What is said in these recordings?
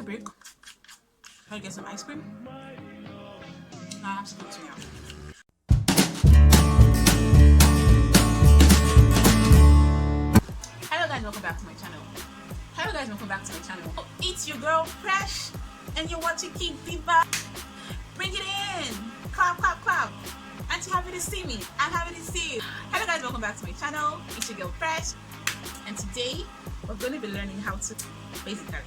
break. Try to get some ice cream. Now I have to continue. Hello guys, welcome back to my channel. Hello guys, welcome back to my channel. Oh, it's your girl Fresh, and you're watching King Diva. Bring it in. Clap, clap, clap. Aren't you happy to see me? I'm happy to see you. Hello guys, welcome back to my channel. It's your girl Fresh, and today we're going to be learning how to basically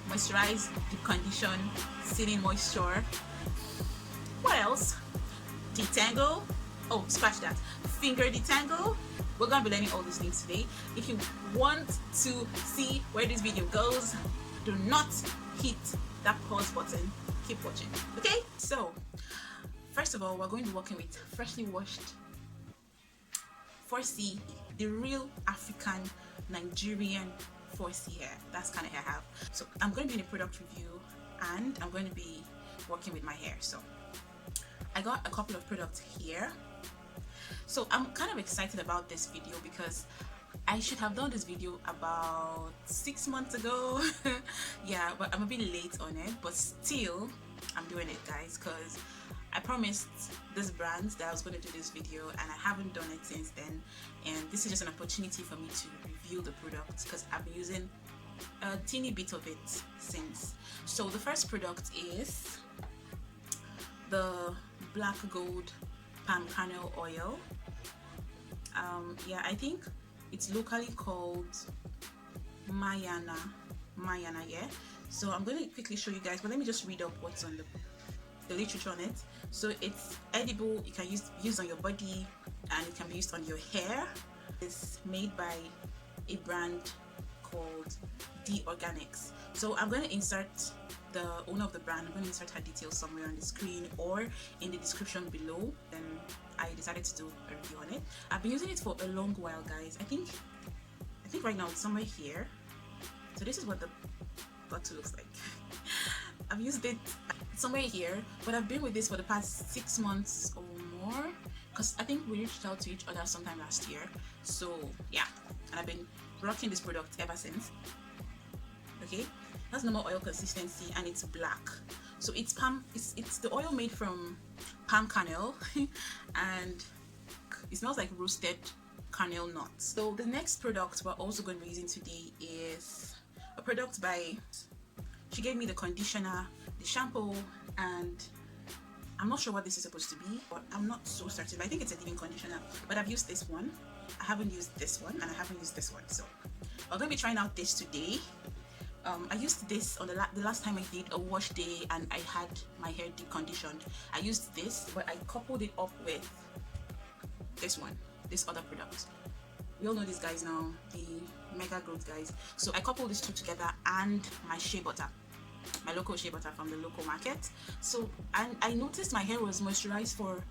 moisturize, deep condition, sealing moisture. What else? Detangle. Oh, scratch that. Finger detangle. We're going to be learning all these things today. If you want to see where this video goes, do not hit that pause button. Keep watching. Okay? So, first of all, we're going to be working with freshly washed 4C, the real African Nigerian 4C hair. That's kind of hair I have. So I'm going to be in a product review and I'm going to be working with my hair. So I got a couple of products here. So I'm kind of excited about this video because I should have done this video about 6 months ago. Yeah, but I'm a bit late on it, but still I'm doing it, guys, because I promised this brand that I was going to do this video and I haven't done it since then, and this is just an opportunity for me to review the product because I've been using a teeny bit of it since. So the first product is the black gold palm kernel oil. Yeah, I think it's locally called maishanu, yeah. So I'm going to quickly show you guys, but let me just read up what's on the literature on it. So it's edible, you can use on your body, and it can be used on your hair. It's made by a brand called D Organics. So I'm going to insert the owner of the brand. I'm going to insert her details somewhere on the screen or in the description below. Then I decided to do a review on it. I've been using it for a long while, guys. I think right now it's somewhere here. So this is what the bottle looks like. I've used it somewhere here, but I've been with this for the past 6 months or more because I think we reached out to each other sometime last year. So yeah, and I've been rocking this product ever since. Okay, that's normal oil consistency and it's black. So it's the oil made from palm kernel and it smells like roasted kernel nuts. So the next product we're also going to be using today is a product by, she gave me the conditioner, the shampoo, and I'm not sure what this is supposed to be, but I'm not so certain. I think it's a leave-in conditioner, but I've used this one. I haven't used this one, and I haven't used this one. So we're going to be trying out this today. I used this on the last time I did a wash day and I had my hair deep conditioned. I used this, but I coupled it up with this one, this other product. We all know these guys now, the Mega Growth guys. So I coupled these two together and my shea butter, my local shea butter from the local market. So and I noticed my hair was moisturized for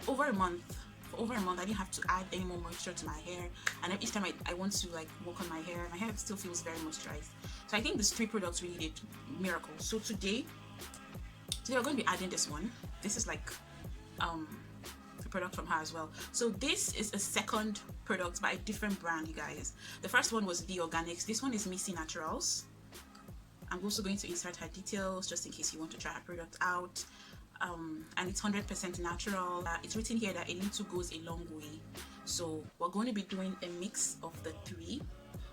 over a month. I didn't have to add any more moisture to my hair, and each time I want to like work on my hair still feels very moisturized. So I think these 3 products really did miracles. So today we're going to be adding this one. This is like a product from her as well. So this is a second product by a different brand, you guys. The first one was The Organics. This one is Missy Naturals. I'm also going to insert her details just in case you want to try her product out. And it's 100% natural. It's written here that a little goes a long way. So we're going to be doing a mix of the 3.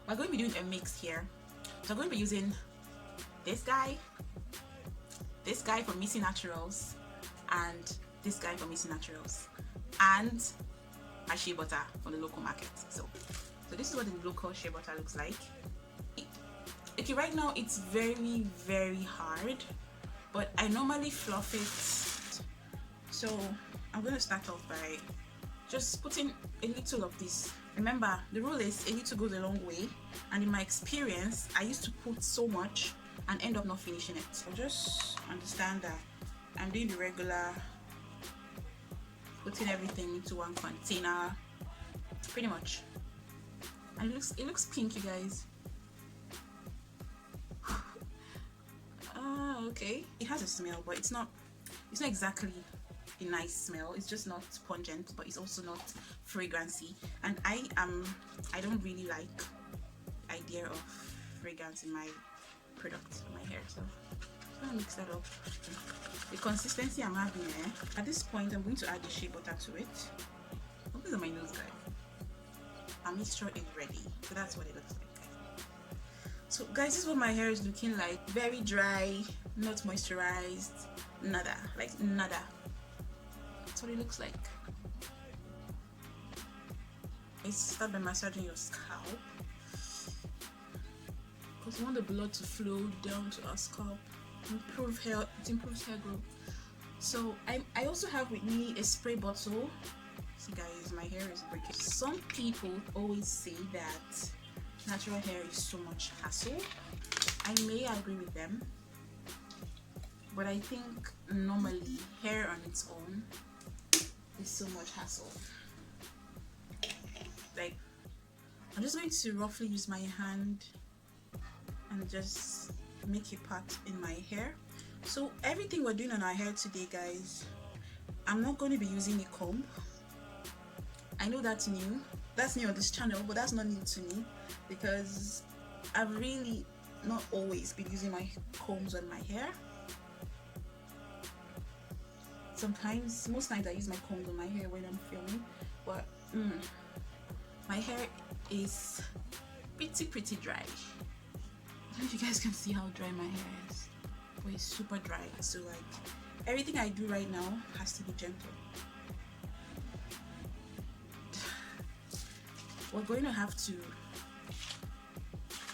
We're going to be doing a mix here. So I'm going to be using this guy from Missy Naturals, and this guy from Missy Naturals, and my shea butter from the local market. So this is what the local shea butter looks like. Okay, right now it's very, very hard, but I normally fluff it. So I'm going to start off by just putting a little of this. Remember, the rule is a little goes a long way, and in my experience I used to put so much and end up not finishing it. So just understand that I'm doing the regular, putting everything into one container pretty much, and it looks pink, you guys. Okay, it has a smell, but it's not exactly a nice smell. It's just not pungent, but it's also not fragrancy, and I don't really like idea of fragrance in my product for my hair. So I'm gonna mix that up. The consistency I'm having there. At this point, I'm going to add the shea butter to it. Look at my nose, guys. Our mixture is ready. So that's what it looks like, guys. So guys, this is what my hair is looking like. Very dry, not moisturized, nada, like nada. That's what it looks like. Start by massaging your scalp because you want the blood to flow down to our scalp. Improve hair, it improves hair growth. So I also have with me a spray bottle. See guys, my hair is breaking. Some people always say that natural hair is so much hassle. I may agree with them, but I think normally hair on its own is so much hassle. Like, I'm just going to roughly use my hand and just make a part in my hair. So everything we're doing on our hair today, guys, I'm not going to be using a comb. I know that's new on this channel, but that's not new to me because I've really not always been using my combs on my hair. Sometimes, most times I use my combs on my hair when I'm filming, but my hair is pretty dry. I don't know if you guys can see how dry my hair is, but it's super dry. So like everything I do right now has to be gentle. We're going to have to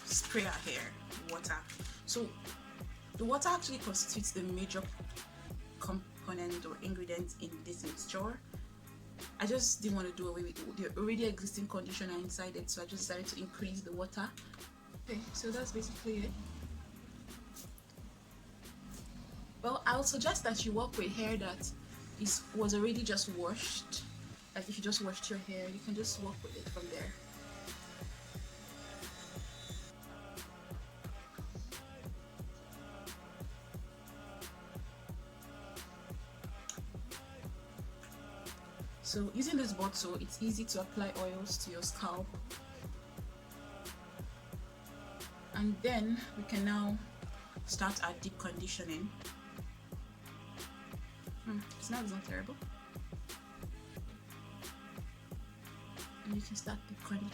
spray our hair with water. So the water actually constitutes the major component or ingredient in this mixture. I just didn't want to do away with the already existing conditioner inside it, so I just decided to increase the water. Okay, so that's basically it. Well, I'll suggest that you work with hair that was already just washed. Like if you just washed your hair, you can just work with it from there. So using this bottle, it's easy to apply oils to your scalp. And then we can now start our deep conditioning. It's not terrible. And you can start deep conditioning.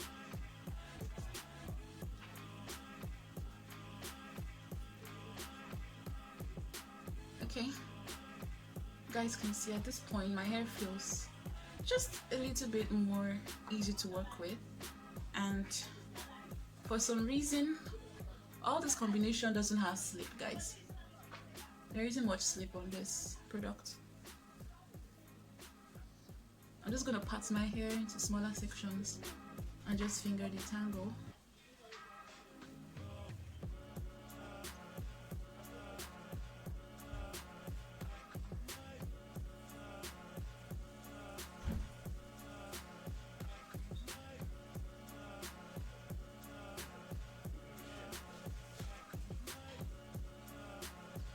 Okay, you guys can see at this point my hair feels just a little bit more easy to work with, and for some reason all this combination doesn't have slip, guys. There isn't much slip on this product. I'm just gonna part my hair into smaller sections and just finger detangle.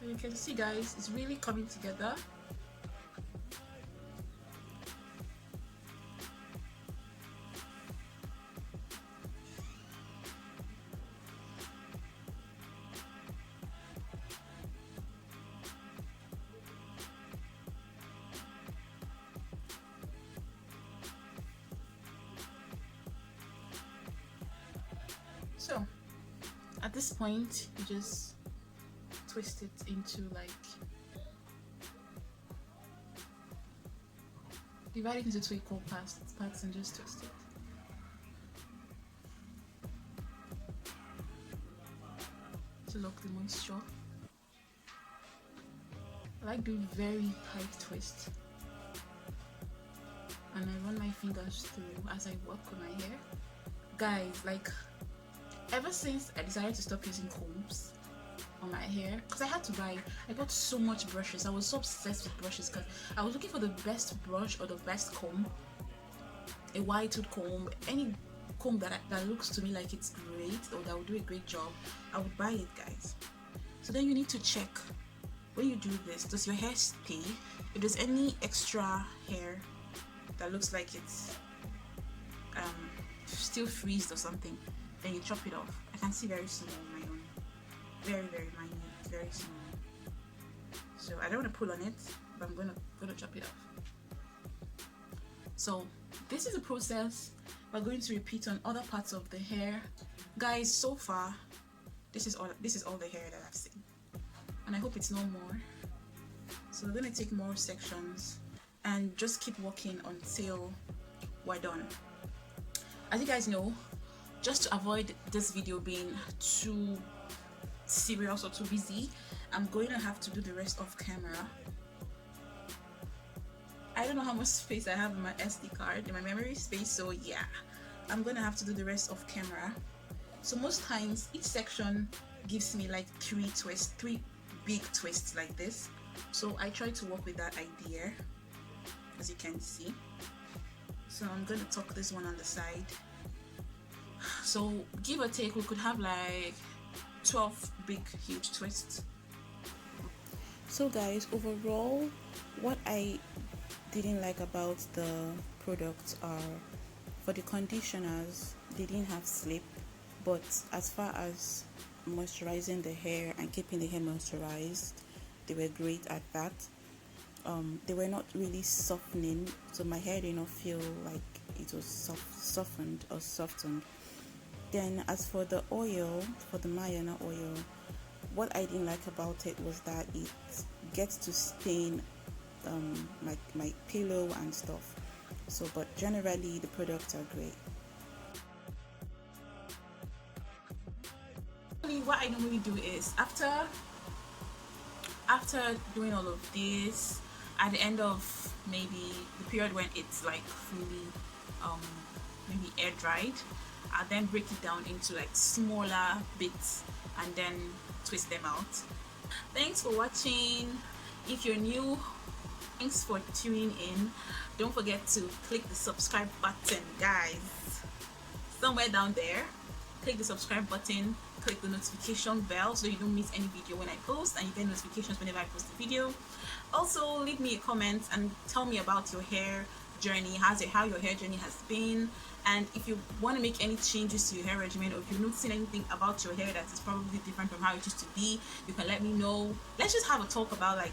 You can see, guys, it's really coming together. So at this point, you just twist it into, like, divide it into two equal parts and just twist it. To lock the moisture. I like doing very tight twist, and I run my fingers through as I work on my hair. Guys, like, ever since I decided to stop using combs on my hair, because I got so much brushes. I was so obsessed with brushes because I was looking for the best brush or the best comb, a wide tooth comb, any comb that looks to me like it's great or that will do a great job. I would buy it, guys. So then you need to check when you do this, does your hair stay? If there's any extra hair that looks like it's still freezed or something, then you chop it off. I can see very small on my own. very minute, very small. So I don't want to pull on it, but I'm gonna chop it off. So this is a process we're going to repeat on other parts of the hair, guys. So far this is all the hair that I've seen, and I hope it's no more. So we're going to take more sections and just keep working until we're done. As you guys know, just to avoid this video being too serious or too busy, I'm going to have to do the rest off camera. I don't know how much space I have in my SD card, in my memory space, so yeah, I'm going to have to do the rest off camera. So most times each section gives me like 3 big twists like this, so I try to work with that idea, as you can see. So I'm going to tuck this one on the side. So give or take, we could have like 12 big huge twists. So guys, overall, what I didn't like about the products are, for the conditioners, they didn't have slip, but as far as moisturizing the hair and keeping the hair moisturized, they were great at that. They were not really softening, so my hair did not feel like it was softened. Then as for the oil, for the maishanu oil, what I didn't like about it was that it gets to stain my pillow and stuff. So but generally the products are great. What I normally do is after doing all of this, at the end of maybe the period when it's like fully maybe air dried, I then break it down into like smaller bits and then twist them out. Thanks for watching. If you're new, thanks for tuning in. Don't forget to click the subscribe button, guys, somewhere down there. Click the subscribe button, click the notification bell so you don't miss any video when I post, and you get notifications whenever I post a video. Also, leave me a comment and tell me about your hair journey, how your hair journey has been, and if you want to make any changes to your hair regimen, or if you've noticed anything about your hair that is probably different from how it used to be, you can let me know. Let's just have a talk about like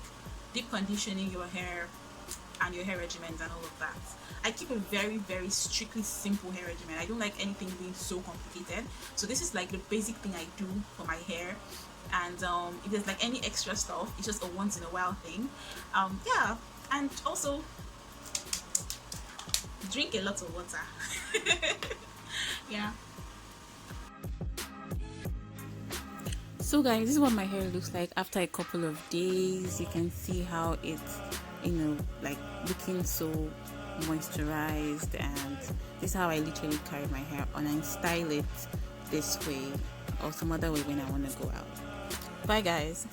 deep conditioning your hair and your hair regimens and all of that. I keep a very strictly simple hair regimen. I don't like anything being so complicated, so this is like the basic thing I do for my hair. And if there's like any extra stuff, it's just a once in a while thing. Yeah, and also drink a lot of water. Yeah. So guys, this is what my hair looks like after a couple of days. You can see how it's, you know, like looking so moisturized, and this is how I literally carry my hair on and style it this way or some other way when I want to go out. Bye guys.